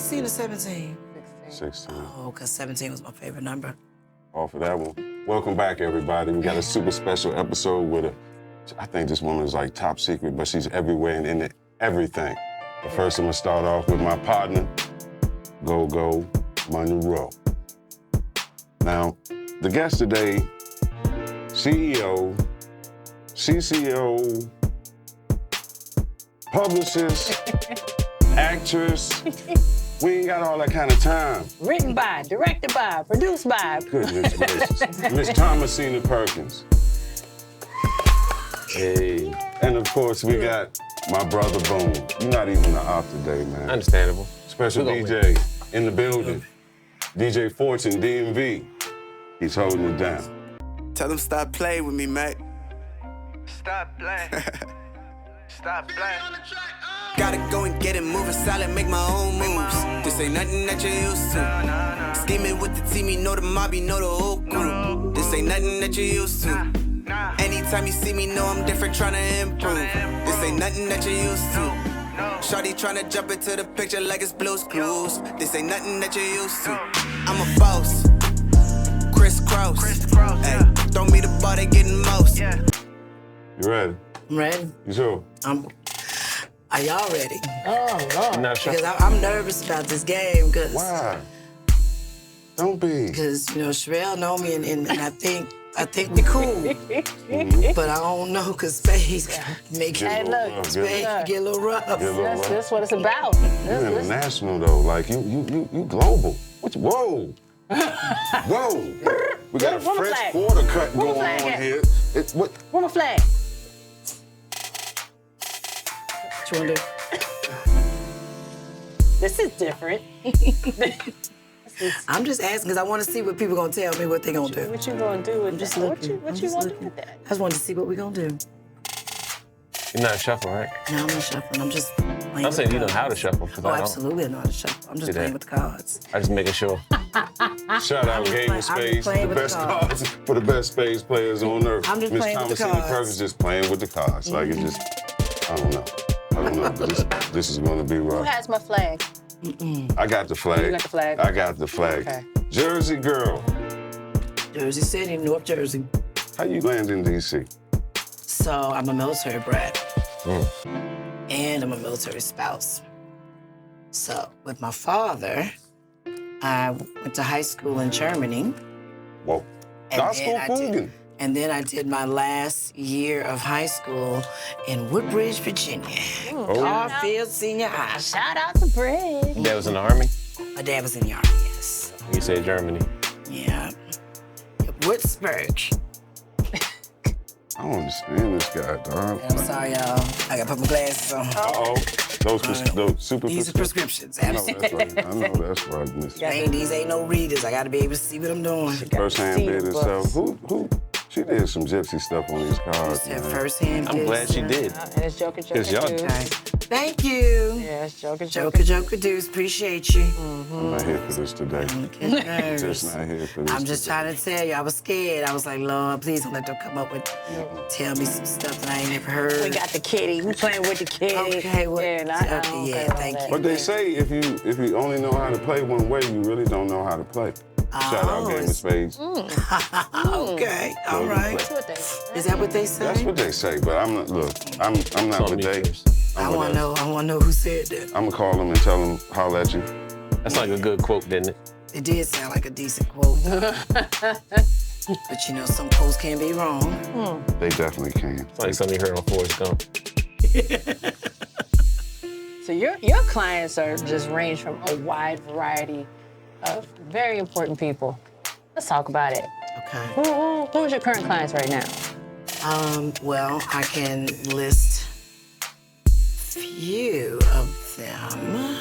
16 or 17? 16. Oh, because 17 was my favorite number. All for that one. Welcome back, everybody. We got a super special episode with I think this woman is like top secret, but she's everywhere and in everything. But first, I'm gonna start off with my partner, Go Monroe. Now, the guest today, CEO, CCO, publicist, actress. We ain't got all that kind of time. Written by, directed by, produced by. Goodness gracious. Miss Thomasina Perkins. Hey. And of course, we got my brother Boone. You're not even the op today, man. Understandable. Special DJ in the building. DJ Fortune, DMV. He's holding it down. Tell them stop playing with me, mate. Stop playing. Stop playing. Gotta go and get it moving solid, make my own moves. This ain't nothing that you're used to. Scheming with the team, you know the mob, you know the whole crew. This ain't nothing that you're used to. Anytime you see me, know I'm different, tryna improve. This ain't nothing that you're used to. Shawty tryna jump into the picture like it's Blue's Clues. This ain't nothing that you're used to. I'm a boss, crisscross. Hey, throw me the ball, they getting most. You ready? I'm ready. You sure? Are y'all ready? Oh, Lord. Not sure. Because I'm nervous about this game. Why? Don't be. Because, you know, Sherelle know me and I think we cool. But I don't know because Spades make Get a little rough, Spades get a little rough. That's what it's about. You're international though, like you global. Whoa. Whoa. We got a Where my French flag? quarter cut Where my going flag on at? here. Where my flag? What you want to do? This is different. I'm just asking because I want to see what people going to tell me what they going to do. What you gonna do with just that? looking. What I'm you just gonna do looking. with that? I just wanted to see what we going to do. You're not shuffling, right? No, I'm not shuffling. I'm just playing I'm with saying the you know how to cards. shuffle, because Oh, I don't. absolutely I know how to shuffle. I'm just See that? playing with the cards. I just making sure. Shout out Game of Spades, playing the with the best cards. cards for the best spades players on earth. I'm just Miss playing with the Thomasina cards. Perkins just playing with the cards. Like it just, I don't know. This is gonna be Who rough. has my flag? I got the flag. You got the flag? I got the flag. Okay. Jersey girl, Jersey City, North Jersey. how you land in DC? So I'm a military brat. And I'm a military spouse. So with my father, I went to high school in Germany. Whoa. And Gospel then I did- Fugen. And then I did my last year of high school in Woodbridge, Virginia. Garfield Senior High. Shout out to Bridge. That was in the Army? My dad was in the Army, yes. You say Germany. Yeah. Woodsburg. I don't understand this guy, dog. I'm sorry, y'all. I gotta put my glasses on. Uh-oh. Those super These are prescriptions. I know Absolutely. that's right. I know that's right, Miss. These ain't no readers. I gotta be able to see what I'm doing. First-hand see bid the herself. Who? She did some gypsy stuff on these cards, Said man. first-hand I'm glad she did. And it's Joker It's y'all- Deuce. Okay. Thank you. Yeah, it's Joker Joker Deuce, appreciate you. I'm not here for this today. Just not here for this. I'm just trying to tell you, I was scared. I was like, Lord, please don't let them come up with, tell me some stuff that I ain't never heard. We got the kitty. We playing with the kitty. Okay, well, Yeah, okay, yeah, thank you. But they say if you only know how to play one way, you really don't know how to play. Shout out Game of Spades. Okay, all right. That's what they Is that what they say? That's what they say, but I'm not. Look, I'm not on with they. Meters. I want to know who said that. I'm gonna call them and tell them holler at you. That's like a good quote, didn't it? It did sound like a decent quote. But you know, some quotes can be wrong. They definitely can. It's like something you heard on Forrest Gump. So your clients are just range from a wide variety of very important people. Let's talk about it. Okay. Who's your current clients right now? Well, I can list few of them.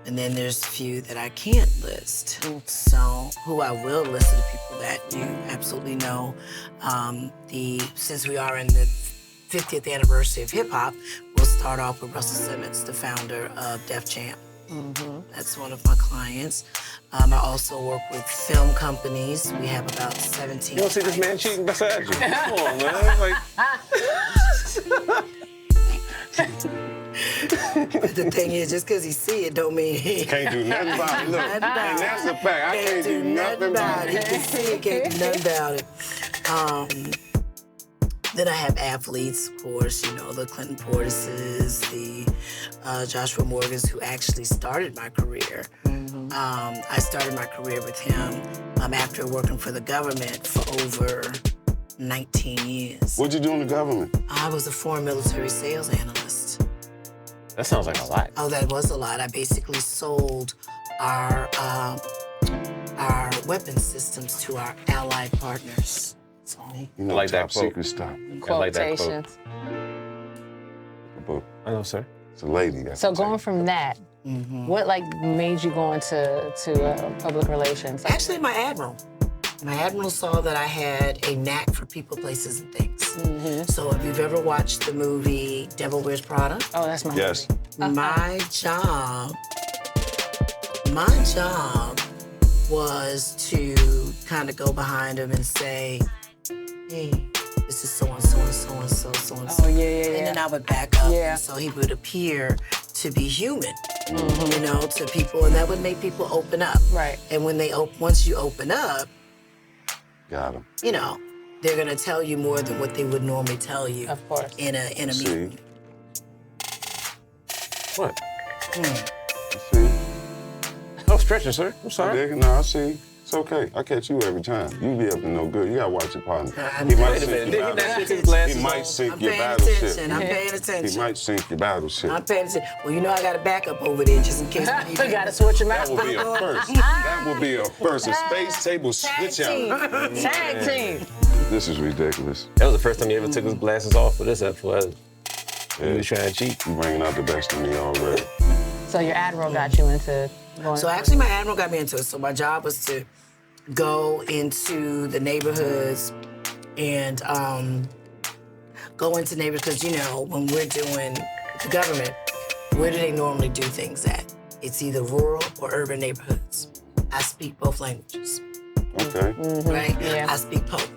And then there's a few that I can't list. So who I will list are the people that you absolutely know. Since we are in the 50th anniversary of hip hop, we'll start off with Russell Simmons, the founder of Def Jam. That's one of my clients. I also work with film companies. We have about 17. You don't see this man cheating beside you. Come on, man. Like, But the thing is, just because he see it don't mean he Can't do nothing about it. Look, and that's a fact. I can't do nothing about He it. can see it, can't do nothing about it. Then I have athletes, of course, you know, the Clinton Portises, the Joshua Morgans, who actually started my career. I started my career with him after working for the government for over 19 years. What'd you do in the government? I was a foreign military sales analyst. That sounds like a lot. Oh, that was a lot. I basically sold our weapons systems to our allied partners. So, You know, like that top quote. secret stuff. I like that quote. Quotations. But I know, sir. it's a lady. That's So going from that, what like made you go into public relations? Like, actually, my admiral. My admiral saw that I had a knack for people, places, and things. So if you've ever watched the movie Devil Wears Prada, oh, that's my Yes. my job was to kind of go behind him and say, hey, this is so-and-so and so-and-so, so-and-so. Oh, yeah. And then I would back up, Yeah. and so he would appear to be human, you know, to people, and that would make people open up. Right. And when they once you open up, Got him. you know, they're gonna tell you more than what they would normally tell you Of course. in a See? meeting. What? See? I was stretching, sir. I'm I sorry. dig it. No, I see. It's okay. I catch you every time. You be up to no good. You gotta watch your partner. I'm He might paying sink Did your he not battleship. take his glasses He might off? sink I'm your paying battleship. attention. I'm paying He attention. might sink your battleship. I'm paying attention. Well, you know I got a backup over there just in case. We gotta switch them That out. will be a first. That will be a first. A space table Tag switch team. out. Tag team. This is ridiculous. That was the first time he ever took his glasses off for this episode. He was trying to cheat. You bringing out the best in me already. So your admiral got you into going. So actually, my admiral got me into it. So my job was to go into the neighborhoods and go into neighborhoods because, you know, when we're doing the government, where do they normally do things at? It's either rural or urban neighborhoods. I speak both languages, Okay. right? Yeah. I speak Pope.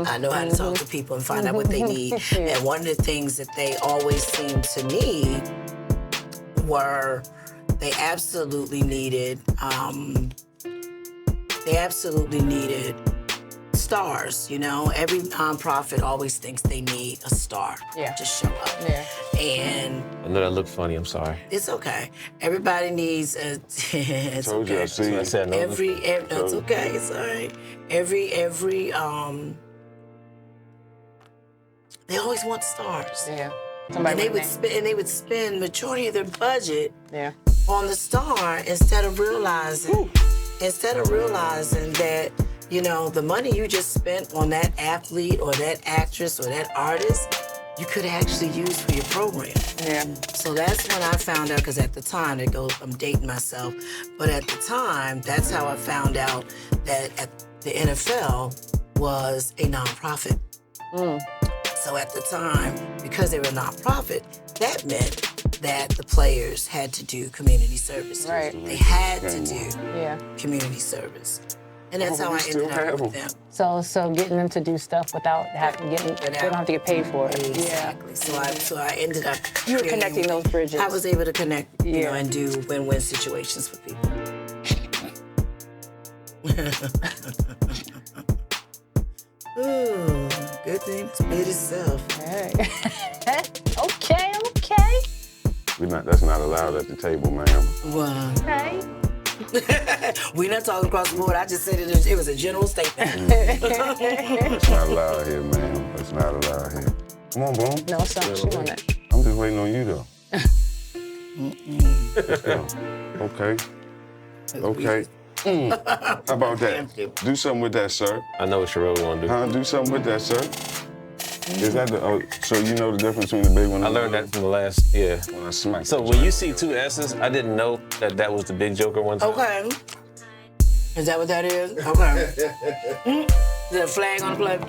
I know how to talk to people and find out what they need. And one of the things that they always seemed to need were they absolutely needed stars, you know? Every nonprofit always thinks they need a star to show up. Yeah. And I know that looked funny. I'm sorry. it's okay. Everybody needs a it's Told you I okay. see. I said no. No, it's okay. It's all right. Every they always want stars. Yeah. And Somebody they with would a name. they would spend majority of their budget Yeah. on the star instead of realizing that, you know, the money you just spent on that athlete or that actress or that artist, you could actually use for your program. Yeah. So that's when I found out, because at the time, I'm dating myself, but at the time, that's how I found out that the NFL was a nonprofit. So at the time, because they were a nonprofit, that meant that the players had to do community service. Right. They had to do Yeah. community service. And that's how we I still ended up have with them. them. So getting them to do stuff without having they don't have to get paid for it. Exactly. So I ended up You were creating- connecting those bridges. I was able to connect, you know, Yeah. and do win-win situations for people. Ooh, good thing to spit itself. Yeah. Okay. That's not allowed at the table, ma'am. Well, Okay. we're not talking across the board. I just said it was a general statement. That's not allowed here, ma'am. That's not allowed here. Come on, Boom. No, so she on that. I'm just waiting on you, though. Okay. Okay. How about that? Do something with that, sir. I know what Sherelle want to do. Do something with that, sir. Is that so you know the difference between the big one and I learned that from the last, yeah. when I smacked So when you see two S's, I didn't know that was the big joker one time. Okay. Is that what that is? Okay. Is there a flag on the plate?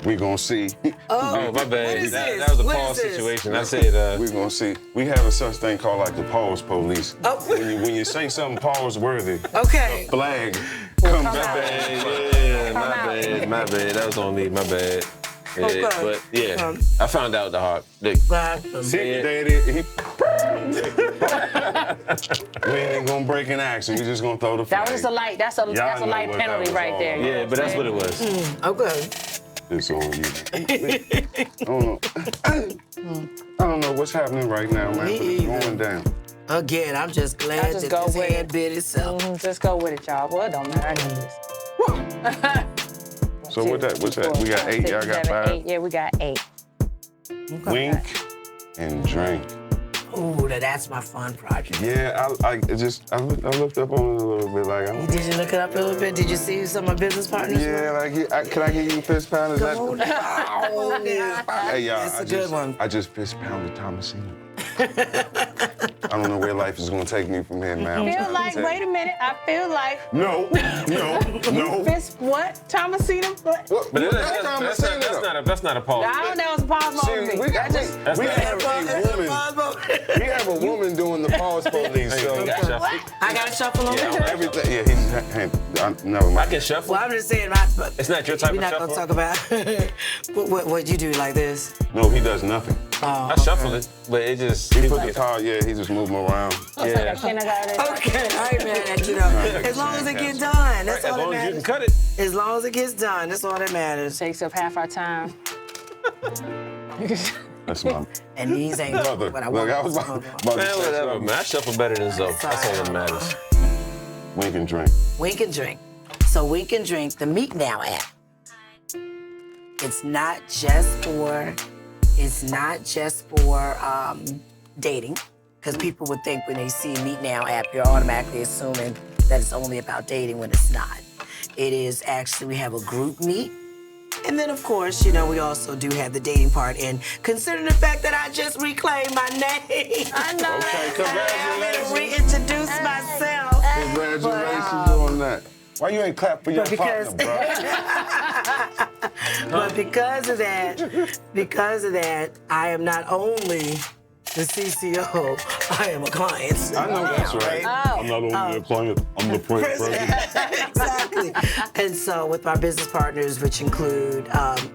we gonna see. Oh, my bad. What is this? That was a What pause is this? situation. I said, we gonna see. We have a such thing called like the pause police. Oh. When you say something pause worthy, Okay. flag comes my back. bad, yeah, my bad. That was on me, my bad. Yeah, Okay. but yeah, I found out the hard. Right. See, daddy, We ain't even gonna break an action. We just gonna throw the flag. That was just a light. That's a Y'all light know what penalty that was right all there. about. Yeah, but that's what it was. Okay. It's on you. I don't know. I don't know what's happening right now, man. Me But it's either. going down. Again, I'm just glad just that go this with hand it. bit itself. Just go with it, y'all. Well, it don't matter. I know this. So what's that? We got 8. Y'all got 5. 8. Yeah, we got 8. Wink and drink. Ooh, that's my fun project. Yeah, I looked up on it a little bit. Like, Did you look it up a little bit? Did you see who some of my business partners were? yeah, like, can I give you a fist pound? Is Come on now. Hey, y'all, That's a good one. I just fist pounded Thomasina. I don't know where life is gonna take me from here, man. I feel like, wait a minute. I feel like. No. Fist what? Thomasina? What? What? But that's not a pause. I don't know. It's a pause See, moment. we have a woman doing the pause police. So You got shuffle. I got to shuffle on Yeah, everything. Yeah, never I mind. can shuffle. Well, I'm just saying, It's not your type we're of not going shuffle. to talk about what you do like this. No, he does nothing. I shuffle it, but it just. He put the card. Yeah, he just move them around. Yeah. Okay, I ain't mad at you though. As long as it gets done, that's As all that long as you can matters. cut it. As long as it gets done, that's all that matters. Takes up half our time. That's my And these ain't brother. what I Look, want. I was about to Man, say whatever, something. man. I shuffle better than Zoe. That's all that matters. Wink and drink. Wink and drink. So Wink and Drink, the Meet Now app. It's not just for dating, because people would think when they see Meet Now app, you're automatically assuming that it's only about dating when it's not. It is actually, we have a group meet. And then, of course, we also do have the dating part. And considering the fact that I just reclaimed my name, I know. Okay, I'm gonna congratulations. reintroduce myself. Congratulations on that. Why you ain't clap for your because- partner, bro? But because of that, I am not only the CCO, I am a client. I know that's right. Oh. I'm not only a client, I'm the president. Exactly. And so with my business partners, which include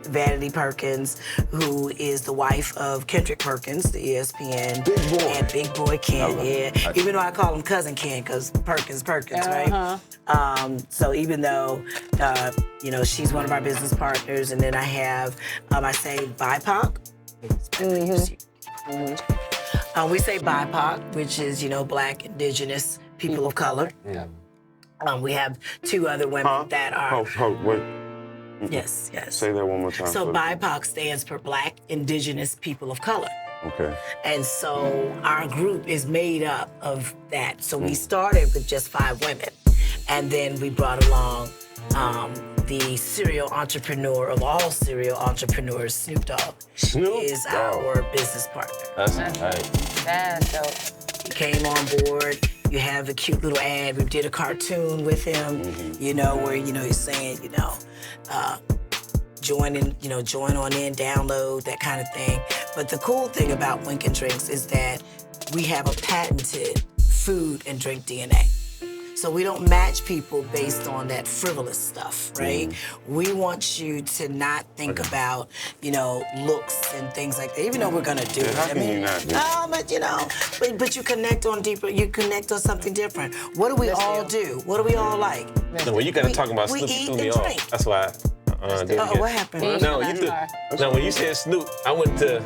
Vanity Perkins, who is the wife of Kendrick Perkins, the ESPN. Big boy. And Big Boy Ken, yeah. Even though I call him Cousin Ken, because Perkins, right? So even though, she's one of our business partners, and then I have, I say BIPOC. We say BIPOC, which is, Black, Indigenous, people of color. Yeah. We have 2 other women that are. Wait. Yes. Say that one more time. So for me. BIPOC stands for Black, Indigenous, people of color. Okay. And so our group is made up of that. So we started with just 5 women. And then we brought along the serial entrepreneur of all serial entrepreneurs, Snoop Dogg. Snoop is Dogg. our business partner. That's right. That's dope. He came on board. You have a cute little ad. We did a cartoon with him, where, he's saying, join on in, download, that kind of thing. But the cool thing about Wink and Drinks is that we have a patented food and drink DNA. So we don't match people based on that frivolous stuff, right? We want you to not think about, looks and things like that, even though we're gonna do it. How can you not do it? No, but you connect on deeper, you connect on something different. What do we all do? What do we all like? No, when you gotta talk about we Snoop, you eat threw me and off. drink. That's why. What happened? No, when you said Snoop, I went to.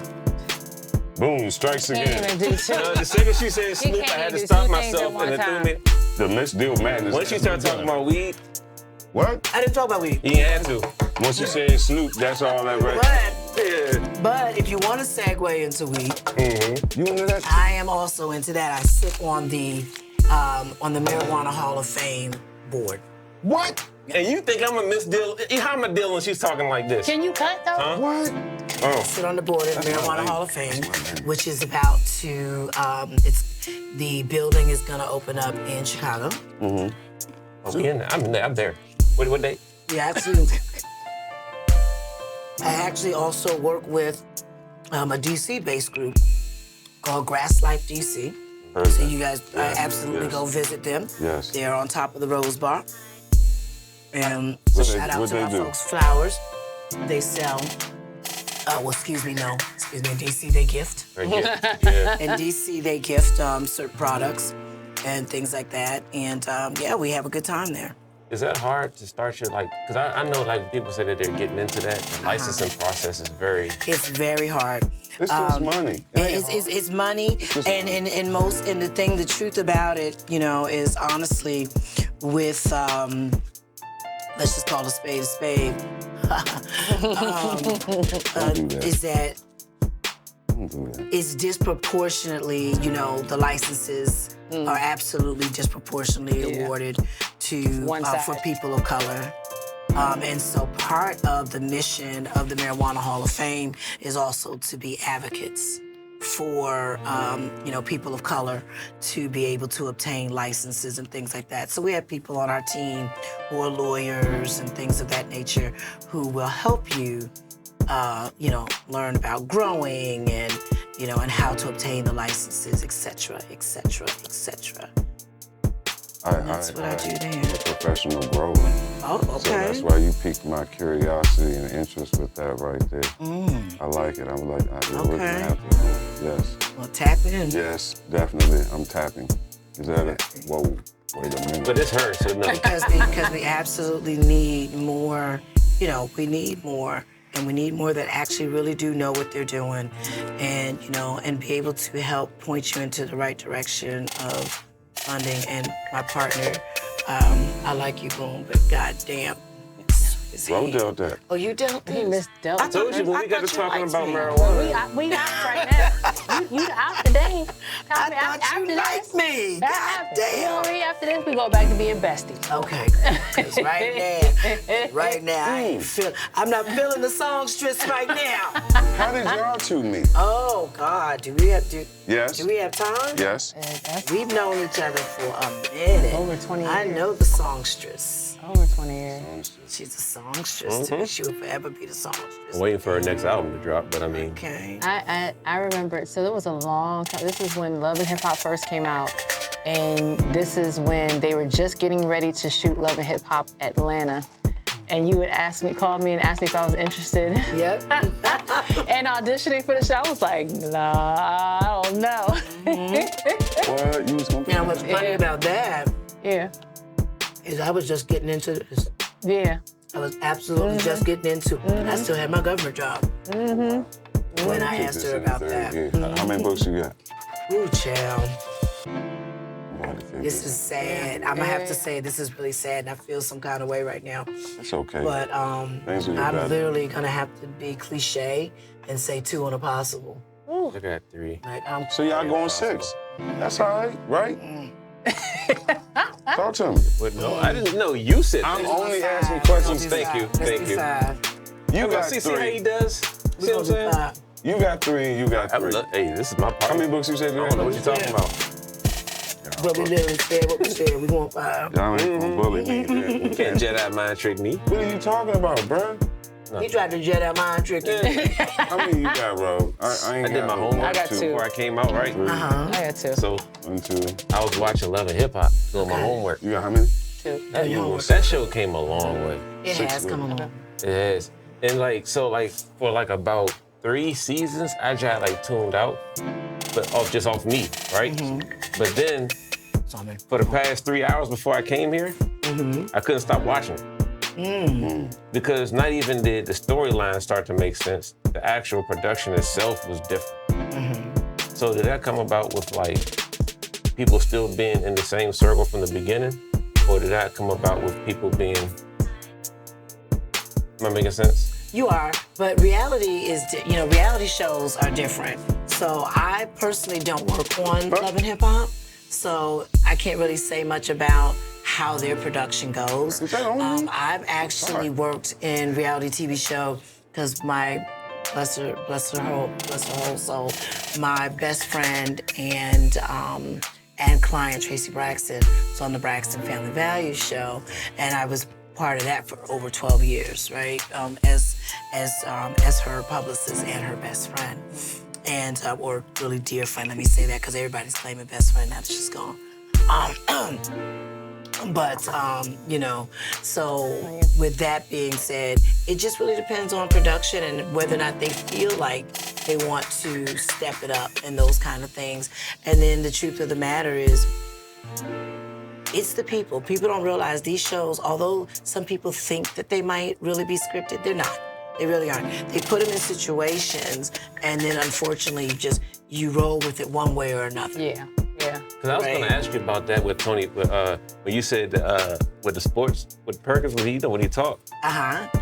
Boom, strikes Can't again. even do two. The second she said He Snoop, I can't had to do stop 2 things myself at one and it threw time. me. The Let's Deal Madness. Once you started talking about weed, What? I didn't talk about weed. you ain't had to. Once you said Snoop, that's all that right. But if you want to segue into weed, You into that? I am also into that. I sit on the Marijuana Hall of Fame board. What? And you think I'm a misdeal? How am I dealing when she's talking like this? Can you cut though? Huh? What? Oh. Sit on the board at the That's my Marijuana name. Hall of Fame, That's my name. which is about to. The building is gonna open up in Chicago. Oh, we in there. I'm there. What date? Yeah, absolutely. I actually also work with a DC-based group called Grass Life DC. So you guys absolutely go visit them. Yes. They're on top of the Rose Bar. And What shout out they to my do? folks, Flowers. They sell Excuse me, in DC they gift. Yeah. In DC they gift certain products and things like that. And yeah, we have a good time there. Is that hard to start your, like, because I know, like, people say that they're getting into that. The licensing process is very... It's very hard. It's just money. It's money, and the truth about it, you know, is honestly, with let's just call a spade a spade. Is that it's disproportionately, you know, the licenses are absolutely disproportionately awarded to for people of color. And so part of the mission of the Marijuana Hall of Fame is also to be advocates for, you know, people of color to be able to obtain licenses and things like that. So we have people on our team who are lawyers and things of that nature who will help you, you know, learn about growing and, you know, and how to obtain the licenses, et cetera, et cetera, et cetera. That's what I do there. I'm a professional grower. Oh, okay. So that's why you piqued my curiosity and interest with that right there. I like it. I'm like, we're gonna have to. Yes. Well, tap in. Yes, definitely. I'm tapping. Is that it? Whoa, wait a minute. But it's her, so no. Because we absolutely need more, you know, we need more. And we need more that actually really do know what they're doing and, you know, and be able to help point you into the right direction of funding. And my partner, I like you, Boom, but goddamn. Bro dealt that. Oh, you dealt He this? misdealt. I told you when we got to talking about We marijuana. out right now. You out today. I thought you liked me. God damn. After this, we go back to being besties. Okay, 'cause right now, I'm not feeling the songstress right now. How did y'all two meet? Oh God, do we have Yes. Do we have time? Yes. We've known each other for a minute. Over 20 years. I know the songstress. Over 20 years. She's a songstress too. She will forever be the songstress. I'm waiting for her next album to drop, but I mean... Okay. I remember, so there was a long time, this is when Love and Hip Hop first came out, and this is when they were just getting ready to shoot Love and Hip Hop Atlanta. And you would call me and ask me if I was interested. Yep. And auditioning for the show, I was like, nah, I don't know. What? You was gonna be... Now, what's funny about that Yeah. is I was just getting into this. Yeah. I was absolutely just getting into it. I still had my government job. When I asked her about that. How many books you got? Ooh, child. This This is sad. I'm gonna have to say this is really sad, and I feel some kind of way right now. It's okay. But Things will get I'm better. literally gonna have to be cliche and say 2 on a possible. I got 3. Like So y'all going 6. That's all right? Talk to me. But no, I didn't know you said I'm that. only asking questions. Thank you. Thank you. You got See how he 3. does? See what I'm saying? You got 3 and you got 3. Hey, this is my part. How many books you said you I had? don't know what you're talking about. But we literally said what we said. We want 5. Y'all ain't gonna bully me. You can't Jedi mind trick me. What are you talking about, bruh? He tried to Jedi mind trick you. How many you got, bro? I ain't I did my got no homework I got 2. before I came out, right? Uh-huh. I got 2. So 1, 2. I was watching Love and Hip Hop, doing my homework. You got how many? 2. That show came a long way. It has come along. It has. And for about 3 seasons, I just like tuned out, but off me, right? But then for the past 3 hours before I came here, I couldn't stop watching it. Because not even did the storyline start to make sense, the actual production itself was different. So did that come about with like people still being in the same circle from the beginning? Or did that come about with people being, am I making sense? You are, but reality is, reality shows are different. So I personally don't work on Love and Hip Hop, so I can't really say much about how their production goes. I've actually worked in reality TV show because my, bless her whole soul, my best friend and client Tracy Braxton was on the Braxton Family Values show, and I was part of that for over 12 years, right? As her publicist and her best friend, and or really dear friend. Let me say that because everybody's claiming best friend now that she's gone. But, you know, so with that being said, it just really depends on production and whether or not they feel like they want to step it up and those kind of things. And then the truth of the matter is, it's the people. People don't realize these shows, although some people think that they might really be scripted, they're not. They really aren't. They put them in situations, and then unfortunately, you roll with it one way or another. Yeah. Because I was going to ask you about that with Tony, when you said with the sports, with Perkins, when he talked.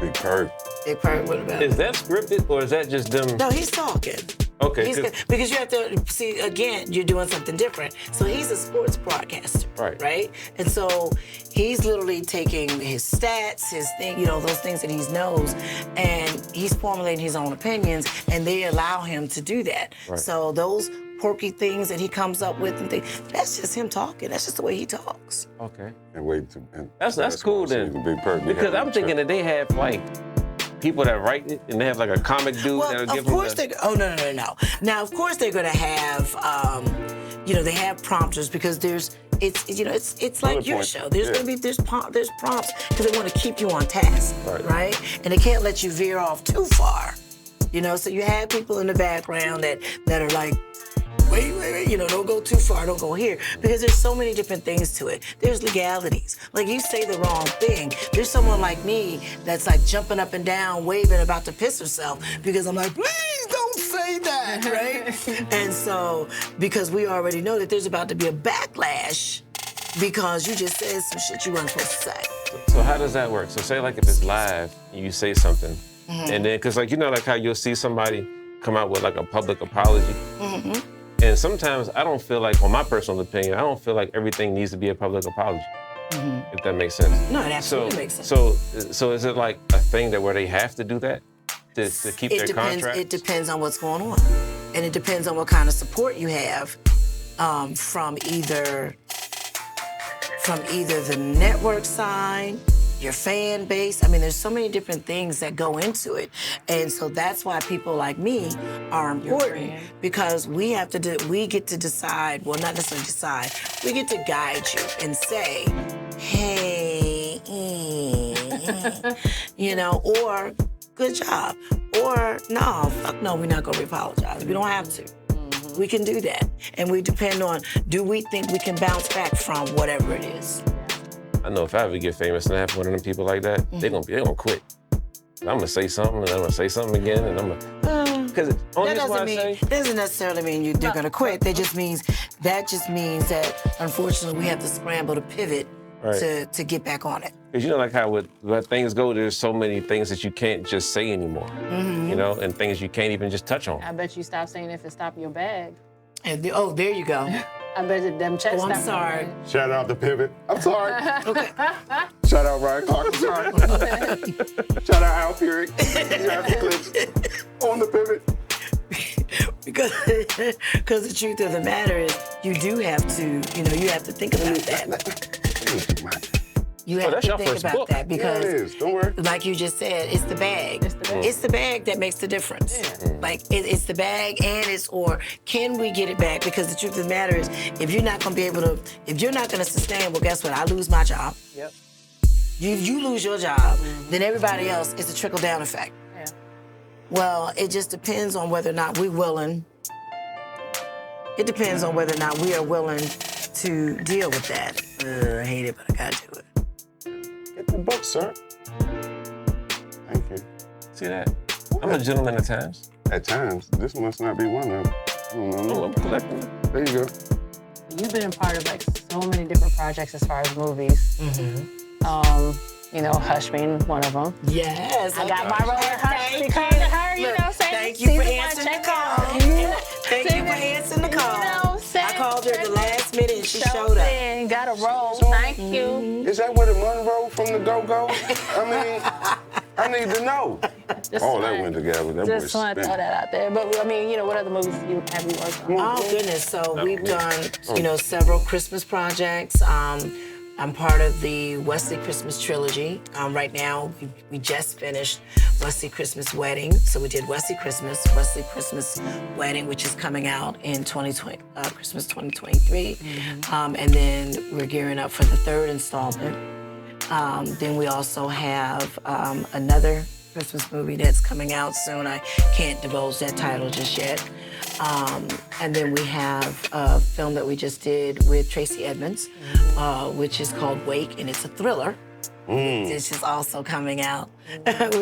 Big Perk. Big Perk, what about it? Is that scripted or is that just them? No, he's talking. Okay. Because you have to see, again, you're doing something different. So he's a sports broadcaster, right? And so he's literally taking his stats, his thing, you know, those things that he knows, and he's formulating his own opinions, and they allow him to do that. Right. So those quirky things that he comes up with and things, that's just him talking. That's just the way he talks. Okay. And wait to. And That's cool then. The Big Perk. Because I'm thinking that they have like people that write it, and they have like a comic dude that'll give them. Of course no. Now, of course they're gonna have, you know, they have prompters because it's like your show. There's gonna be there's prompts because they want to keep you on task, right? And they can't let you veer off too far, you know. So you have people in the background that are like, wait, you know, don't go too far, don't go here. Because there's so many different things to it. There's legalities. Like, you say the wrong thing. There's someone like me that's like jumping up and down, waving, about to piss herself because I'm like, please don't say that, right? And so, because we already know that there's about to be a backlash because you just said some shit you weren't supposed to say. So how does that work? So say like if it's live, you say something, and then, because like, you know, like how you'll see somebody come out with like a public apology. And sometimes I don't feel like, on my personal opinion, I don't feel like everything needs to be a public apology, if that makes sense. No, it absolutely makes sense. So is it like a thing that where they have to do that to keep their contract? It depends on what's going on. And it depends on what kind of support you have from either the network side, your fan base. I mean, there's so many different things that go into it. And so that's why people like me are important, because we get to decide, well, not necessarily decide, we get to guide you and say, hey, you know, or good job, or no, fuck no, we're not gonna apologize. We don't have to. We can do that. And we depend on, do we think we can bounce back from whatever it is? I know if I ever get famous and I have one of them people like that, they're gonna quit. I'm gonna say something, and I'm gonna say something again, and I'm gonna. Because that doesn't necessarily mean they're gonna quit. That just means that unfortunately we have to scramble to pivot to get back on it. Because you know, like how with things go, there's so many things that you can't just say anymore. You know, and things you can't even just touch on. I bet you stop saying if it stop your bag. And there you go. I bet them checks. Oh, I'm sorry. Shout out to Pivot. I'm sorry. Okay. Shout out Ryan Clark. I'm sorry. Shout out Al Purick. On the Pivot. Because the truth of the matter is, you do have to, you have to think about that. You have to think about that because, it is. Don't worry. Like you just said, it's the bag. It's the bag that makes the difference. Yeah. Like it's the bag, and or can we get it back? Because the truth of the matter is, if you're not gonna sustain, well, guess what? I lose my job. Yep. You lose your job, then everybody else, it's a trickle down effect. Yeah. Well, it just depends on whether or not we're willing. It depends on whether or not we are willing to deal with that. I hate it, but I gotta do it. Get the book, sir. Thank you. See that? I'm a gentleman at times. At times. This must not be one of them. I don't know. I'm collecting it. There you go. You've been a part of like so many different projects as far as movies. Hush being one of them. Yes. I got my role in Hush because of her, Thank you for answering the call. Thank you for answering the call. I called her at the last minute and she showed up. Got a role. Thank you. Is that where the Monroe from the Go-Go? I mean, I need to know. That went together. That just want to throw that out there. But what other movies have you worked on? Oh goodness! So we've done, several Christmas projects. I'm part of the Wesley Christmas trilogy. Right now, we just finished Wesley Christmas Wedding. So we did Wesley Christmas Wedding, which is coming out in Christmas 2023. And then we're gearing up for the third installment. Then we also have another Christmas movie that's coming out soon. I can't divulge that title just yet. And then we have a film that we just did with Tracy Edmonds, which is called Wake, and it's a thriller. Which is also coming out. As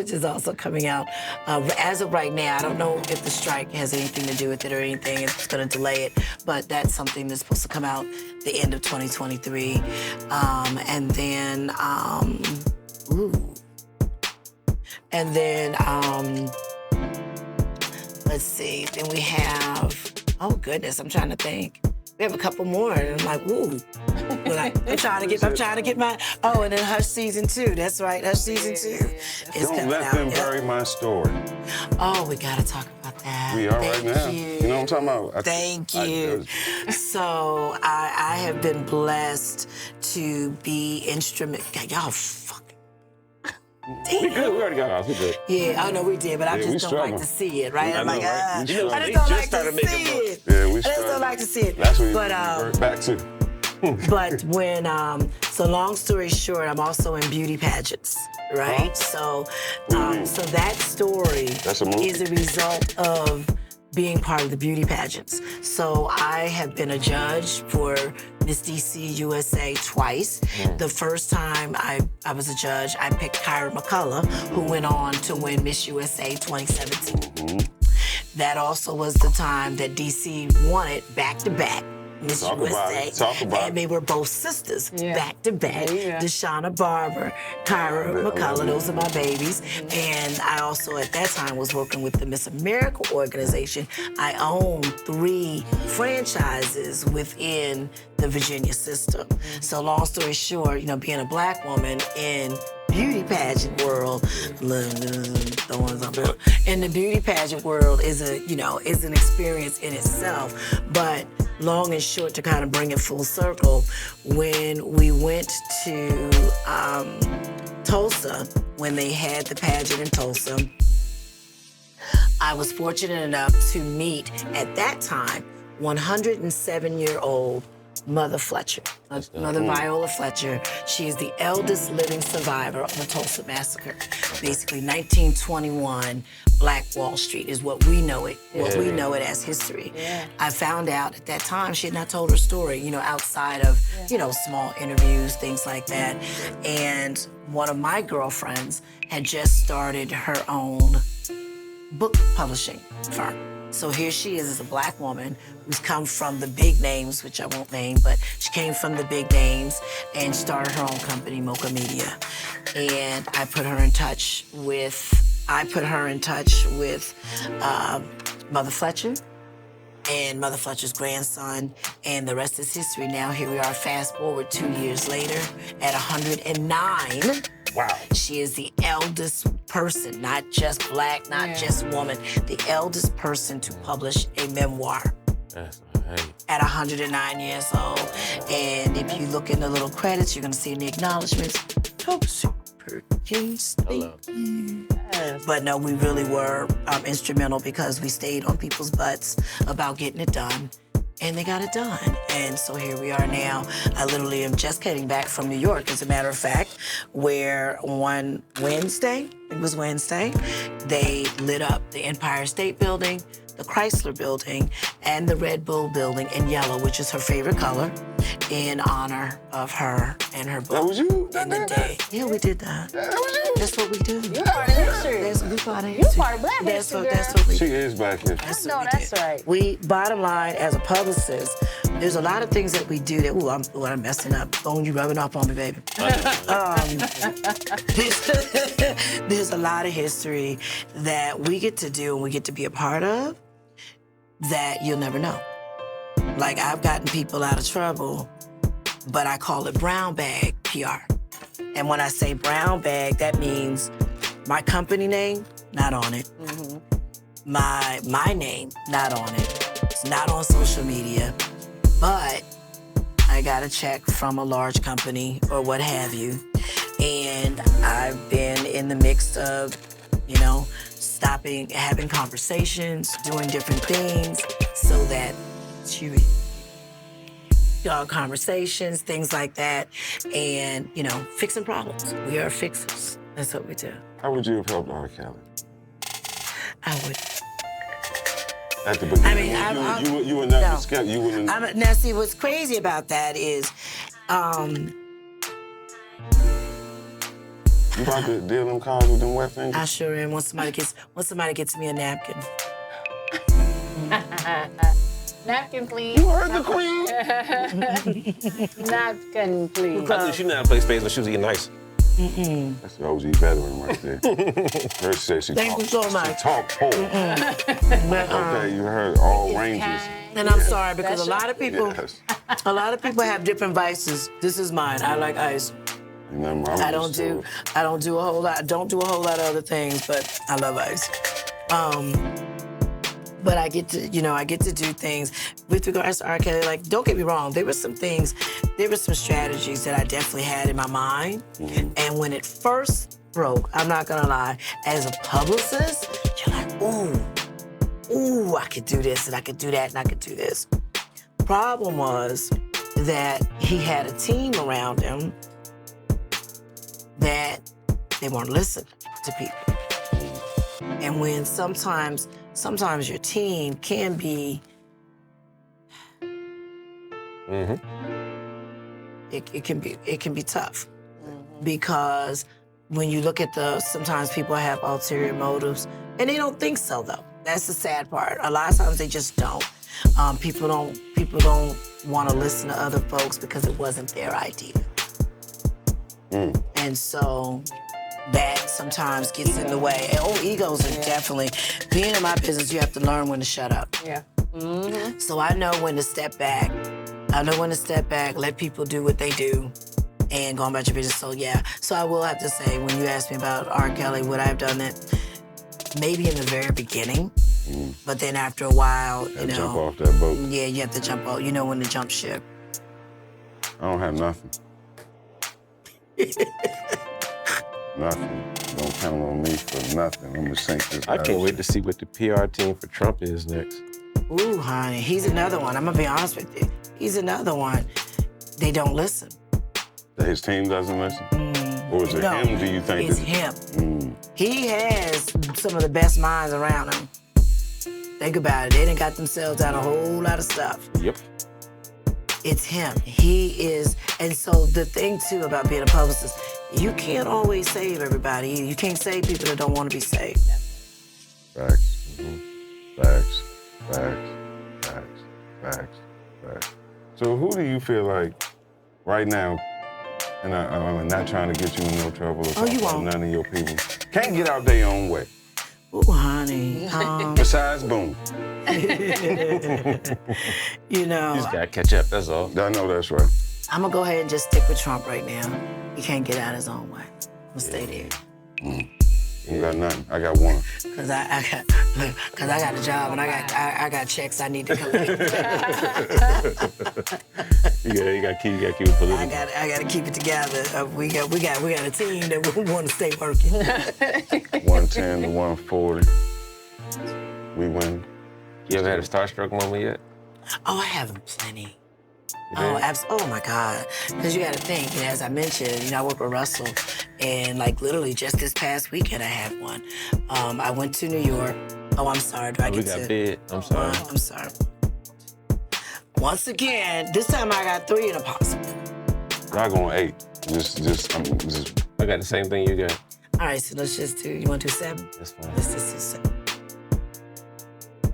of right now, I don't know if the strike has anything to do with it or anything. It's going to delay it, but that's something that's supposed to come out the end of 2023. Let's see. Then we have, oh goodness, I'm trying to think. We have a couple more, and I'm like, ooh. I'm trying to get my. Oh, and then Hush season 2. That's right, Hush season 2 is Don't coming let out. them bury my story. Oh, we gotta talk about that. We are Thank right now. you. You know what I'm talking about? Thank you. So I have been blessed to be instrumental. Y'all fucking. We good. We already got ours. We good. Yeah, I know we did, but I Yeah, just we don't like struggle. to see it, right? I I'm know, like, right? We struggle. I just He don't just like started to making see books. it. Yeah, we I just struggle. don't like to see it. That's what we But revert back to. But when, so long story short, I'm also in beauty pageants, right? So that story That's a movie. is a result of being part of the beauty pageants. So I have been a judge for Miss DC USA twice. The first time I was a judge, I picked Kyra McCullough, who went on to win Miss USA 2017. That also was the time that DC won it back-to-back. Miss Talk about USA. it. Talk about and they were both sisters, back to back. Yeah. Deshauna Barber, Kyra McCullough, those are my babies. And I also at that time was working with the Miss America organization. I own 3 franchises within the Virginia system. So long story short, you know, being a black woman in beauty pageant world, in the beauty pageant world is an experience in itself. But long and short, to kind of bring it full circle, when we went to Tulsa, when they had the pageant in Tulsa, I was fortunate enough to meet, at that time, 107-year-old Mother Fletcher, Mother Viola Fletcher. She is the eldest living survivor of the Tulsa Massacre. Basically, 1921, Black Wall Street is what we know it, we know it as history. I found out at that time she had not told her story, you know, outside of, you know, small interviews, things like that. And one of my girlfriends had just started her own book publishing firm. So here she is as a black woman who's come from the big names, which I won't name, but she came from the big names and started her own company, Mocha Media. And I put her in touch with Mother Fletcher and Mother Fletcher's grandson, and the rest is history. Now here we are, fast forward 2 years later, at 109. Wow. She is the eldest person, not just black, not just woman, the eldest person to publish a memoir. That's right. At 109 years old. And if you look in the little credits, you're gonna see in the acknowledgments, Thomasina Perkins, thank you. But no, we really were instrumental because we stayed on people's butts about getting it done. And they got it done. And so here we are now. I literally am just getting back from New York, as a matter of fact, where on Wednesday, it was Wednesday, they lit up the Empire State Building, the Chrysler Building, and the Red Bull Building in yellow, which is her favorite color, in honor of her and her book. That was you? In the day. Yeah, we did that. That was you? That's what we do. You're part of history. We part of You're history. part of Black history, That's what we She do. is back here. That's No, what we that's did. right. We, bottom line, as a publicist, there's a lot of things that we do that, I'm messing up. Oh, you rubbing off on me, baby. There's a lot of history that we get to do and we get to be a part of that you'll never know. Like, I've gotten people out of trouble, but I call it brown bag PR. And when I say brown bag, that means my company name, not on it. My name, not on it. It's not on social media, but I got a check from a large company or what have you. And I've been in the mix of, stopping, having conversations, doing different things so that conversations, things like that, and, fixing problems. We are fixers. That's what we do. How would you have helped R. Kelly? I would. At the beginning, I mean, you were never scared. You wouldn't. Now, see, what's crazy about that is, you about to deal them cards with them wet fingers? I sure am. Once somebody gets me a napkin. Napkin, please. You heard the queen? Napkin, please. I knew she knew how to play spades when she was eating nice. That's the OG veteran right there. Her said she Thank you so much. She talked pole. Okay, you heard all ranges. And I'm sorry because a lot of people have different vices. This is mine. I like ice. I don't do a whole lot of other things, but I love ice. But I get to do things with regards to R. Kelly. Like, don't get me wrong, there were some strategies that I definitely had in my mind. Mm-hmm. And when it first broke, I'm not gonna lie, as a publicist, you're like, ooh, I could do this and I could do that and I could do this. Problem was that he had a team around him that they weren't listening to people. And when sometimes your team can be, it can be tough, because when you look at sometimes people have ulterior motives, and they don't think so though. That's the sad part. A lot of times they just don't. People don't want to listen to other folks because it wasn't their idea. And so that sometimes gets in the way. And egos are definitely, being in my business, you have to learn when to shut up. Yeah. So I know when to step back. Let people do what they do, and go about your business. So yeah. So I will have to say, when you asked me about R. Kelly, would I have done it? Maybe in the very beginning, but then after a while, jump off that boat. Yeah, you have to jump off. You know when to jump ship. I don't have nothing. Nothing. Don't count on me for nothing. I'm gonna sink this. I can't wait to see what the PR team for Trump is next. Ooh, honey, he's another one. I'm gonna be honest with you. He's another one. They don't listen. His team doesn't listen? Or is it him, do you think? It's him. He has some of the best minds around him. Think about it. They done got themselves out a whole lot of stuff. Yep. It's him. He is, and so the thing too about being a publicist, you can't always save everybody. You can't save people that don't want to be saved. Facts. Facts. So who do you feel like right now, and I'm not trying to get you in no trouble or talk about none of your people, can't get out their own way? Ooh, honey. Besides Boom. You know. He's got to catch up, that's all. I know that's right. I'm going to go ahead and just stick with Trump right now. He can't get out his own way. I'm going to stay there. You got nothing. I got one. Cause I got a job and I got checks I need to collect. You got to keep it political. I got to keep it together. We got a team that we want to stay working. 110 to 140. We win. You ever had a Starstruck moment yet? Oh, I have them plenty. Oh my God. Because you got to think, as I mentioned, I work with Russell, and literally just this past weekend I had one. I went to New York. Oh, I'm sorry. Do I get to? We got bid. I'm sorry. I'm sorry. Once again, this time I got 3 in a possible. Y'all going 8. Just. I got the same thing you got. All right, so let's just do. You want to do 7? That's fine. Let's just do 7.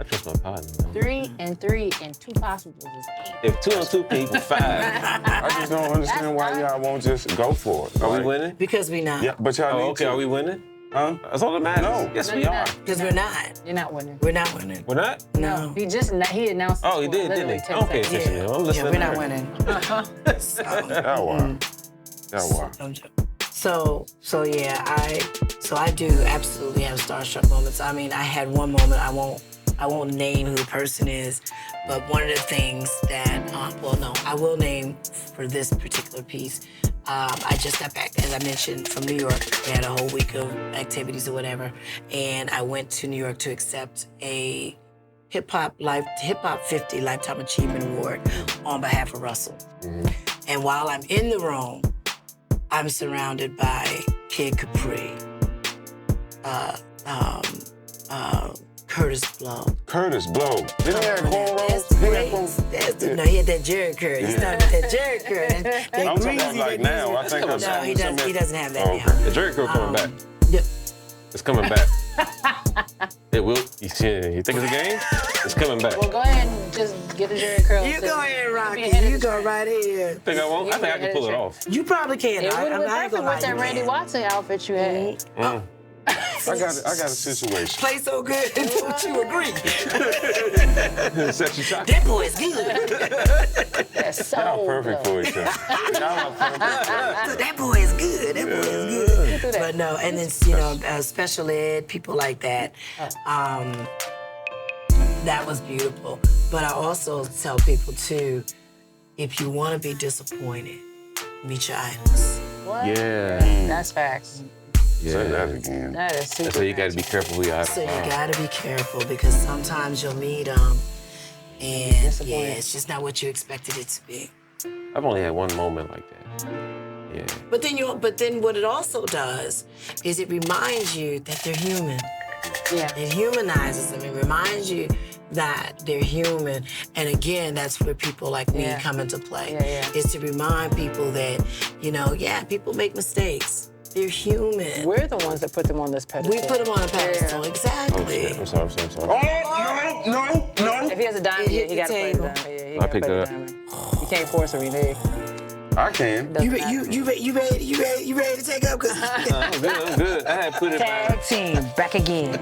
I trust my partner. 3 and 3 and 2 possibles is 8. If 2 and 2 can equal 5. I just don't understand why y'all won't just go for it. Are we winning? Because we not. Yeah, but y'all need okay, to. Are we winning? Huh? That's all that matters. No. Yes, No, we you're are. not. Because we're not. You're not winning. We're not winning. We're not? No. He announced. Oh, he did, didn't he? literally 10 Okay, seconds. attention. I'm listening. We're not winning. Y'all why? Y'all why? So yeah, I do absolutely have Starstruck moments. I mean, I had one moment I won't I won't name who the person is, but one of the things that, I will name for this particular piece. I just got back, as I mentioned, from New York. We had a whole week of activities or whatever, and I went to New York to accept a Hip Hop 50 Lifetime Achievement Award on behalf of Russell. And while I'm in the room, I'm surrounded by Kid Capri, Curtis Blow. Curtis Blow. Didn't he have cornrows? No, he had that Jerry curl. He started with that Jerry curl. I'm talking about like now. I think I saw No, he doesn't have that now. The Jerry curl coming back. Yeah. It's coming back. It will. You think it's a game? It's coming back. Well, go ahead and just get the Jerry curl. You go ahead, Rocky. You go right here. Think I won't? I think I can pull it off. You probably can. It would have been I'm perfect with that Randy Watson outfit you had. I got a situation. Play so good, don't you agree? Set you shocked. That boy is good. That's so Y'all perfect for each other. Y'all are perfect. That boy is good. That boy is good. But no, and then, special ed, people like that. That was beautiful. But I also tell people, too, if you want to be disappointed, meet your idols. What? Yeah. That's facts. Say that again. That is super. So you got to be careful who you are. So you got to be careful because sometimes you'll meet them and it's just not what you expected it to be. I've only had one moment like that. Yeah. But then what it also does is it reminds you that they're human. Yeah. It humanizes them. It reminds you that they're human. And again, that's where people like me come into play. Is to remind people that, people make mistakes. They're human. We're the ones that put them on this pedestal. We put them on a pedestal, exactly. I'm sorry. Oh, no. If he has a diamond, he got to play the diamond. I picked it up. You can't force a renege. I can. You ready to take up? I'm good. I had put it Tag back. team, back again.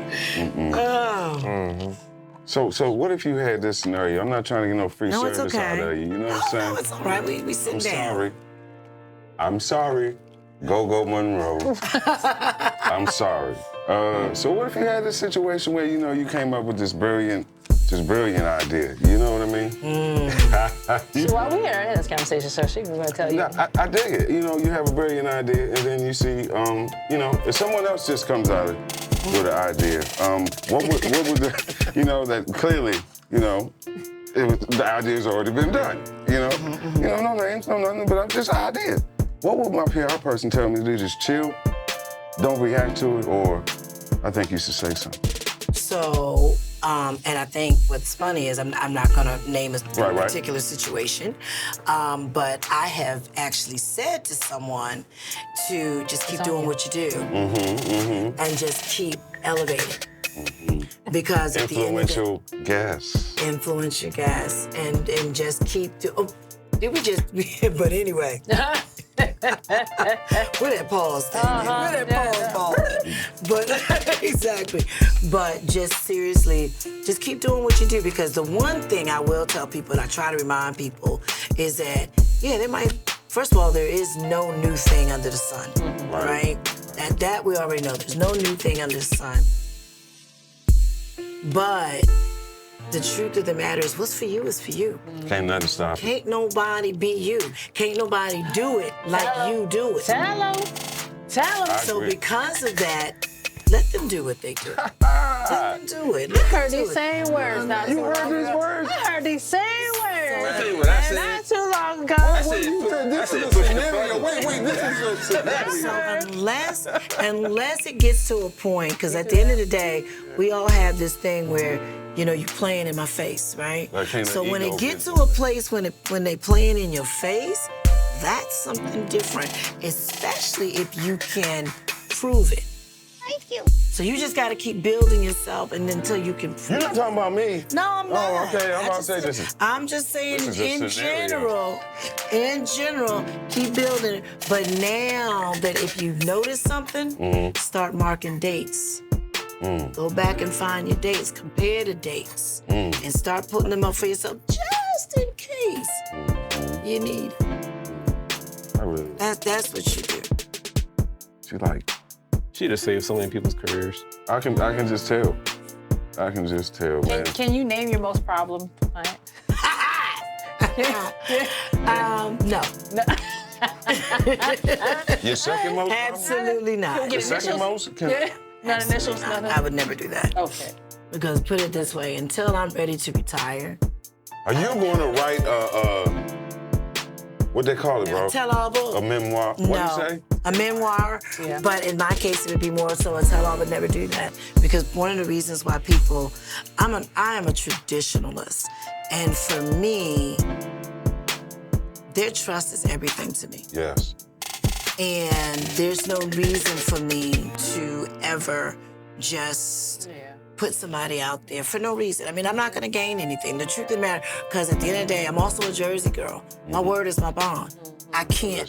So what if you had this scenario? I'm not trying to get no free service out of you. You know what I'm saying? No, it's all right. We sit down. I'm sorry. Go Monroe. I'm sorry. So what if you had this situation where you came up with this brilliant idea? You know what I mean? So while we are in this conversation, so she was going to tell you. I dig it. You have a brilliant idea, and then you see, if someone else just comes out with an idea, what would the, that clearly, the idea's already been done. No names, no nothing, but I'm just an idea. What would my PR person tell me to do? Just chill, don't react to it, or I think you should say something? So, and I think what's funny is I'm not going to name a particular situation, but I have actually said to someone to just keep doing what you do and just keep elevating. Because at the end of the day, influential gas, and just keep but anyway. Where that pause thing? Where that pause? But exactly. But just seriously, just keep doing what you do, because the one thing I will tell people, and I try to remind people, is that first of all, there is no new thing under the sun, right? That we already know. There's no new thing under the sun. But the truth of the matter is, what's for you is for you. Can't nothing stop it. Can't nobody be you. Can't nobody do it like you do it. Tell them. So because of that, let them do what they do. Let them do it. I heard these same words. You heard these words? I heard these same words. Tell you what I said. Not too long ago. This is a scenario. Wait, this is a scenario. So unless it gets to a point, because at the end of the day, we all have this thing where, you playing in my face, right? So when it gets to a place when they playing in your face, that's something different, especially if you can prove it. Thank you. So you just got to keep building yourself, and until you can prove it. You're not talking about me. No, I'm not. Oh, okay. I'm about to say this. I'm just saying in scenario. general, keep building it. But now that if you've noticed something, start marking dates. Go back and find your dates, compare the dates, and start putting them up for yourself just in case you need it. That's what you do. She just saved so many people's careers. I can just tell. I can just tell, man. Can you name your most problem client? No. Your second most? Absolutely not. The second most? Not initials, Not. nothing? I would never do that. Okay. Because put it this way, until I'm ready to retire, Are you going to write what they call it, bro? tell-all book. A memoir? What do you say? A memoir, Yeah. but in my case, it would be more so a tell-all, but never do that. Because one of the reasons why people, I am a traditionalist. And for me, their trust is everything to me. Yes. And there's no reason for me to ever just put somebody out there for no reason. I mean, I'm not gonna gain anything. The truth of the matter, because at the end of the day, I'm also a Jersey girl. My word is my bond. I can't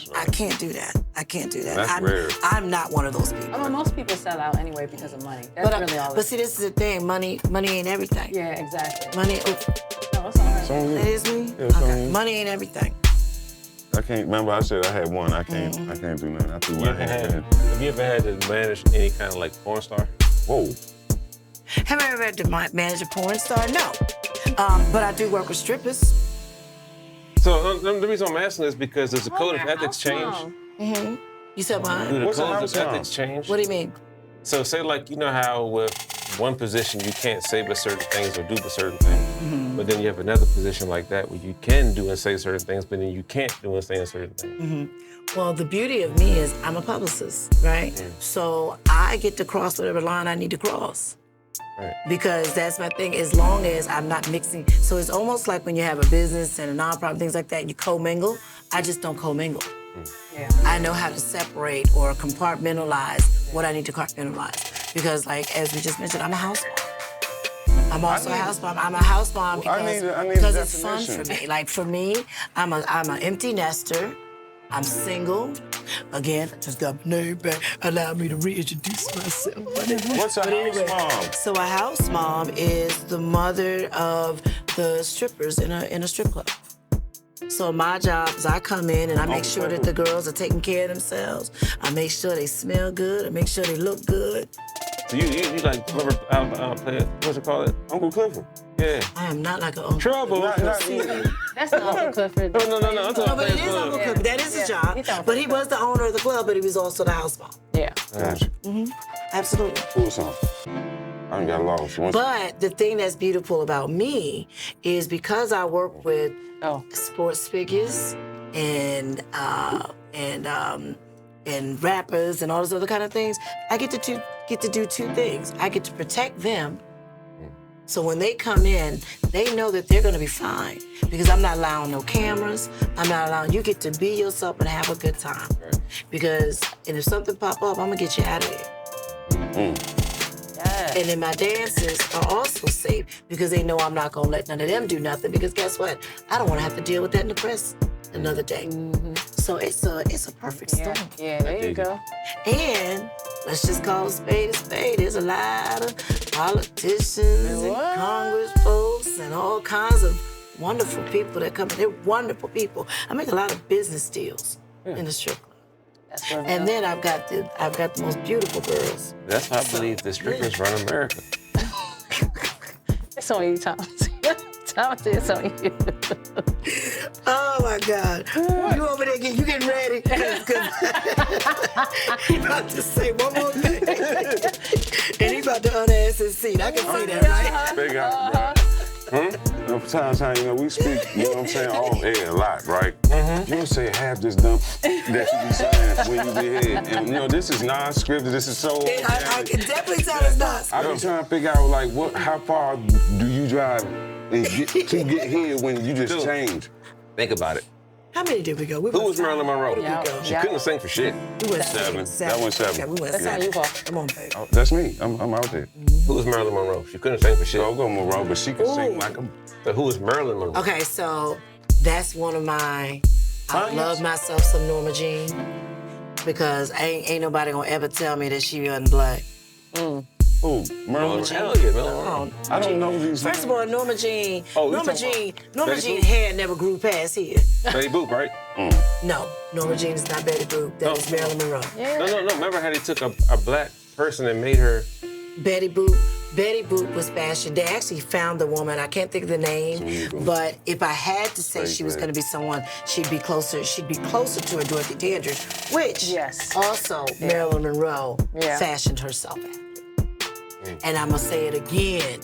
do that. I can't do that. That's rare. I'm not one of those people. I mean, most people sell out anyway because of money. That's really all. But see, this is the thing. Money ain't everything. Yeah, exactly. Money, No, it's all right. It's on you. that is me? Yeah, it's on Okay. you. Money ain't everything. I can't remember. I said I had one. I can't do nothing. I threw my hand. Have you ever had to manage any kind of like porn star? Whoa. Have I ever had to manage a porn star? No. But I do work with strippers. So the reason I'm asking is because does the code of ethics change? You said what? Do the What's a codes house of mom? ethics change? What do you mean? So say like, you know how with one position you can't say but certain things or do but certain things. But then you have another position like that where you can do and say certain things, but then you can't do and say certain things. Well, the beauty of me is I'm a publicist, right? So I get to cross whatever line I need to cross. Right. Because that's my thing, as long as I'm not mixing. So it's almost like when you have a business and a nonprofit, things like that, you commingle. I just don't commingle. Yeah. I know how to separate or compartmentalize what I need to compartmentalize. Because like, as we just mentioned, I'm a house mom. I'm also a house mom. I'm a house mom Well, I because, need a because it's fun definition. for me. Like for me, I'm an empty nester. I'm single. Again, I just got my name back. Allow me to reintroduce myself. What's a house mom? So a house mom is the mother of the strippers in a strip club. So my job is I come in and I make sure that the girls are taking care of themselves. I make sure they smell good. I make sure they look good. So you like whoever play it, what's it called? Uncle Clifford. Yeah. I am not like an uncle. Trouble. Not That's not Uncle Clifford. No. I'm No, talking but it is Uncle Clifford. That is his job. He's Uncle But he was the owner of the club, but he was also the house mom. Yeah. Gotcha. Absolutely. Cool song. I done got lost. But the thing that's beautiful about me is because I work with sports figures and rappers and all those other kind of things, I get to do two things. I get to protect them. So when they come in, they know that they're gonna be fine because I'm not allowing no cameras. I'm not allowing, you get to be yourself and have a good time. Because, and if something pop up, I'm gonna get you out of there. And then my dancers are also safe because they know I'm not gonna let none of them do nothing because guess what? I don't wanna have to deal with that in the press another day. So it's a perfect storm. Yeah, there you go. And let's just call a spade a spade. There's a lot of politicians and Congress folks and all kinds of wonderful people that come in. They're wonderful people. I make a lot of business deals in the strip club. That's where And then I've got the most beautiful girls. That's why I believe the strippers run America. it's on you, Thomas. Thomas, it's on you. Oh my God. You over there, you getting ready? He about to say one more thing. And he about to unass his seat. I can say that, right? Big out, right? You know, sometimes, you know, we speak, you know what I'm saying, off air a lot, right? You don't say half this dump that you be saying when you be here. And, you know, this is non-scripted. This is so I can definitely tell it's not. I be trying to figure out, like, how far do you drive and to get here when you just change? Think about it. How many did we go? Who was Marilyn Monroe? Yeah. She couldn't sing for shit. We went Seven. seven. That went seven. Okay, we went That's seven. how you go. Come on, baby. Oh, that's me. I'm out there. Who was Marilyn Monroe? She couldn't sing for shit. I'll go Monroe, but she can sing Ooh. like a... So who was Marilyn Monroe? Okay, so that's one of my. I love myself some Norma Jean because ain't nobody gonna ever tell me that she wasn't black. Ooh, Marilyn. Hell yeah, Marilyn Monroe. I don't know these First of all, Norma Jean. Oh, you Norma talking Betty Jean Boop? hair never grew past here. Betty Boop, right? No, Norma Jean is not Betty Boop. That is Marilyn Monroe. No. Remember how they took a black person and made her... Betty Boop Betty Boop was fashioned. They actually found the woman. I can't think of the name, but if I had to say she was going to be someone, she'd be closer to a Dorothy Dandridge, which also Marilyn Monroe fashioned herself after. And I'm going to say it again.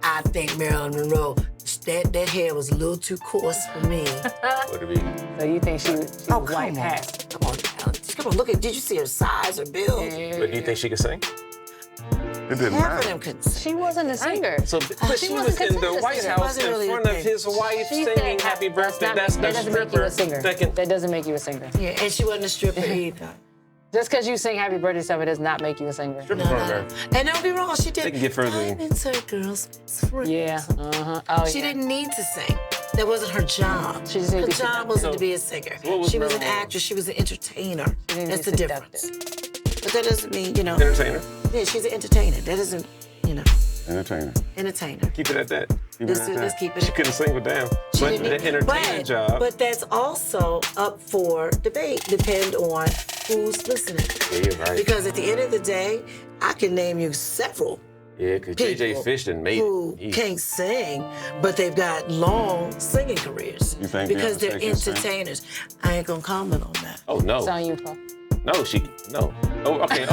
I think Marilyn Monroe, that hair was a little too coarse for me. What it be? So you think she was white passed? Come on, look at, did you see her size, her build? But do you think she could sing? It didn't Half of matter. them couldn't sing. She wasn't a singer. So, but she was in the White House in front of his wife singing "Happy Birthday." That's the that doesn't make you a singer. That doesn't make you a singer. Yeah, and she wasn't a stripper either. Just because you sing "Happy Birthday" stuff, it does not make you a singer. And don't be wrong, she did. They can get further. Insert girls' friend. Yeah. Oh, She didn't need to sing. That wasn't her job. She just needed Her to be job wasn't to So, be a singer. what was She was an Marilyn? actress. She was an entertainer. didn't That's be the difference. But that doesn't mean, you know. Entertainer. Yeah, she's an entertainer. That doesn't, you know, Entertainer. entertainer. Keep it at that. Let's keep it. She couldn't sing, but damn. She But didn't- the entertainer job. But that's also up for debate, depend on who's listening. Yeah, you're right. Because at the end of the day, I can name you several Yeah, because people J.J. Fish done made who it. can't sing, but they've got long singing careers. You think because they're Beyonce can sing? entertainers. I ain't gonna comment on that. Oh, no. It's on you, Paul. No. Oh, okay.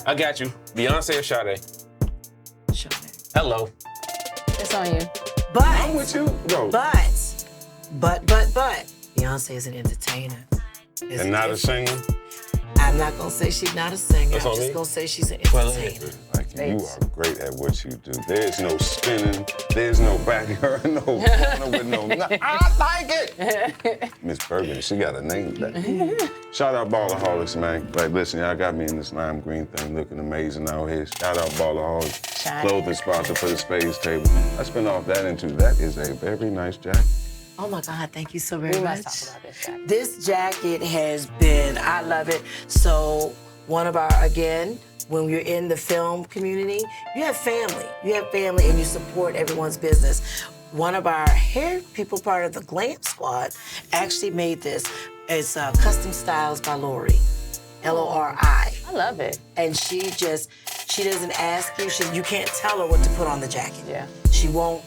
I got you. Beyonce or Sade? Sure. Hello. It's on you. I'm But, with you. No. but, Beyonce is an entertainer. It's And not a different. singer. I'm not gonna say she's not a singer. That's I'm on just me. gonna say she's an Well, entertainer. Like you are great at what you do. There's no spinning. There's no back her, no corner with no. I like it. Miss Bergen, she got a name for that. Shout out Ballaholics, man. Like, listen, y'all got me in this lime green thing, looking amazing out here. Shout out Ballaholics, Shiny. clothing sponsor for the Spadez Table. I spin off that into that is a very nice jacket. Oh my God, thank you so very We much. must talk about this jacket. This jacket has been, I love it. So one of our, again, when you're in the film community, you have family. You have family and you support everyone's business. One of our hair people, part of the Glam Squad, actually made this. It's Custom Styles by Lori, Lori. I love it. And she doesn't ask you, you can't tell her what to put on the jacket. Yeah. She won't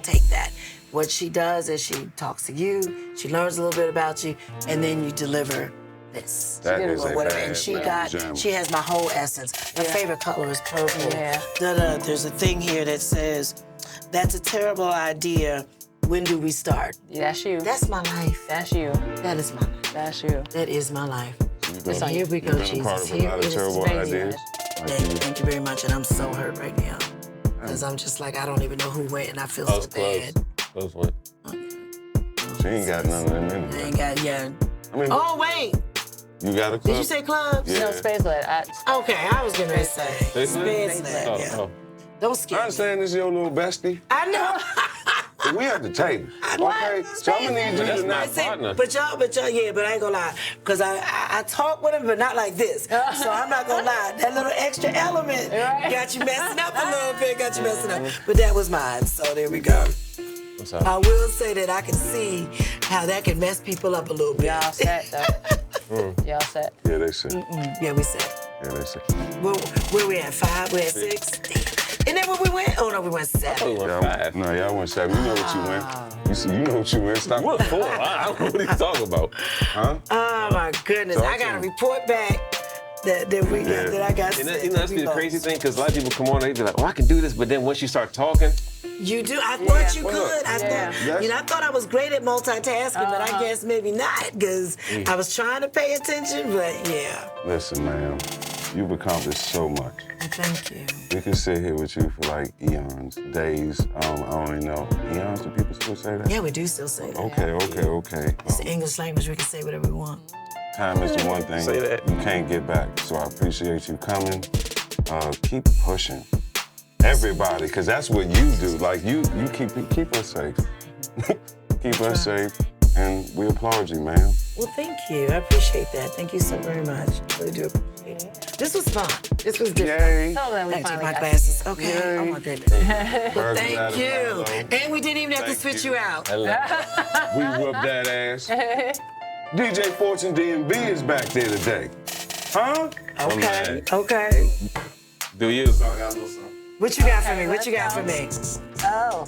take that. What she does is she talks to you, she learns a little bit about you, and then you deliver this. That is or a whatever. bad And gem. she has my whole essence. My favorite color is purple. Yeah. There's a thing here that says, that's a terrible idea. When do we start? That's you. That's my life. That's you. That is my life. That's you. That is my life. You've And here we go, been a part Jesus. of a Here lot it of is. terrible Crazy, ideas. Thank you very much. And I'm so hurt right now. Because I'm just like, I don't even know who went, and I feel Close, so bad. Close one. She ain't got none of them I anyway. ain't got, yeah. I mean, Oh, wait. you got a club? Did you say clubs? Yeah. No, Space Led. Okay, I was going to say. Space Led? Space Led, Oh, yeah. oh. Don't I scare me. understand this is your little bestie. I know. But we at the table. Okay? So I'm gonna need you That's to not not. partner. But y'all, yeah, but I ain't gonna lie. Because I talk with him, but not like this. So I'm not gonna lie. That little extra element got you messing up a little bit, But that was mine, so there we go. What's up? I will say that I can see how that can mess people up a little bit. Y'all set, though. Y'all set. Yeah, they said. Yeah, we said. Yeah, they said. Where we at? 5? We're at 6? Isn't that where we went? Oh, no, we went 7. We went Y'all, 5. no, y'all went 7. You know what you went. You see, you know what you went. Stop. What 4? I don't know what he's talking about. Huh? Oh, my goodness. Talk I to got to me. report back that I got And sick. that's the crazy thing, because a lot of people come on, they be like, oh, I can do this, but then once you start talking, You do. I thought you Well, could. look, I thought I was great at multitasking, but I guess maybe not, because I was trying to pay attention, but yeah. Listen, ma'am, you've accomplished so much. Thank you. We could sit here with you for like eons, days. I don't even know. Eons? Do people still say that? Yeah, we do still say that. Okay. It's the English language. We can say whatever we want. Time is the one thing Say that. you can't get back. So I appreciate you coming. Keep pushing. Everybody, because that's what you do. Like you keep us safe. Keep us safe. And we applaud you, ma'am. Well, thank you. I appreciate that. Thank you so very much. I really do appreciate it. This was fun. This was different. Yay. Tell them we I take finally my got glasses. Okay. Yay. Oh, my goodness. Burger Thank ladder, you. hello. And we didn't even have to Thank switch you. you out. We whooped that ass. DJ Fortune DMB is back there today. Huh? Okay. Okay. Do you? What you got for me? What you got for me? Oh.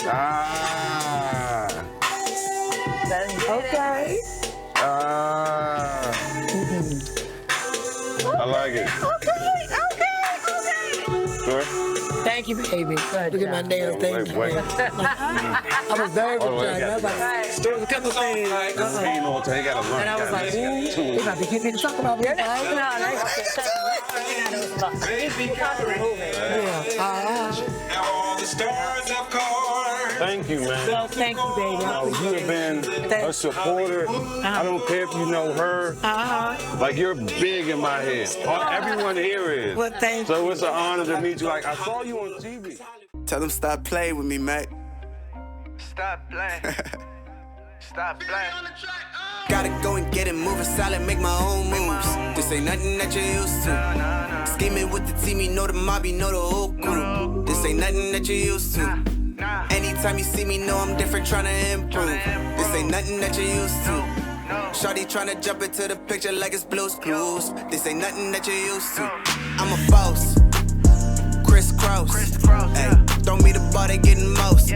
Ah. Okay. Ah. I like it. Okay. Sure? Thank you, baby. Look at my nails. Thank you. Wait. I was very surprised. I was like, there's a couple things. Ain't no time. You gotta learn. And I was like, ooh, they about to get me to talk about me. Thank you, man. Well, thank you, baby. I You have been a supporter. I don't care if you know her. Like, you're big in my head. Everyone here is. Well, thank so it's an honor to meet you. Like, I saw you on TV. Tell them stop playing with me, mate. Stop playing. Stop playing. Gotta go and get it moving solid, make my own moves. This ain't nothing that you're used to. Scheming with the team, you know the mob, you know the whole crew. This ain't nothing that you're used to. Anytime you see me, know I'm different, tryna improve. This ain't nothing that you're used to. Shawty tryna jump into the picture like it's Blue's Clues. This ain't nothing that you're used to. I'm a boss, crisscross. Ay, throw me the ball, they getting most.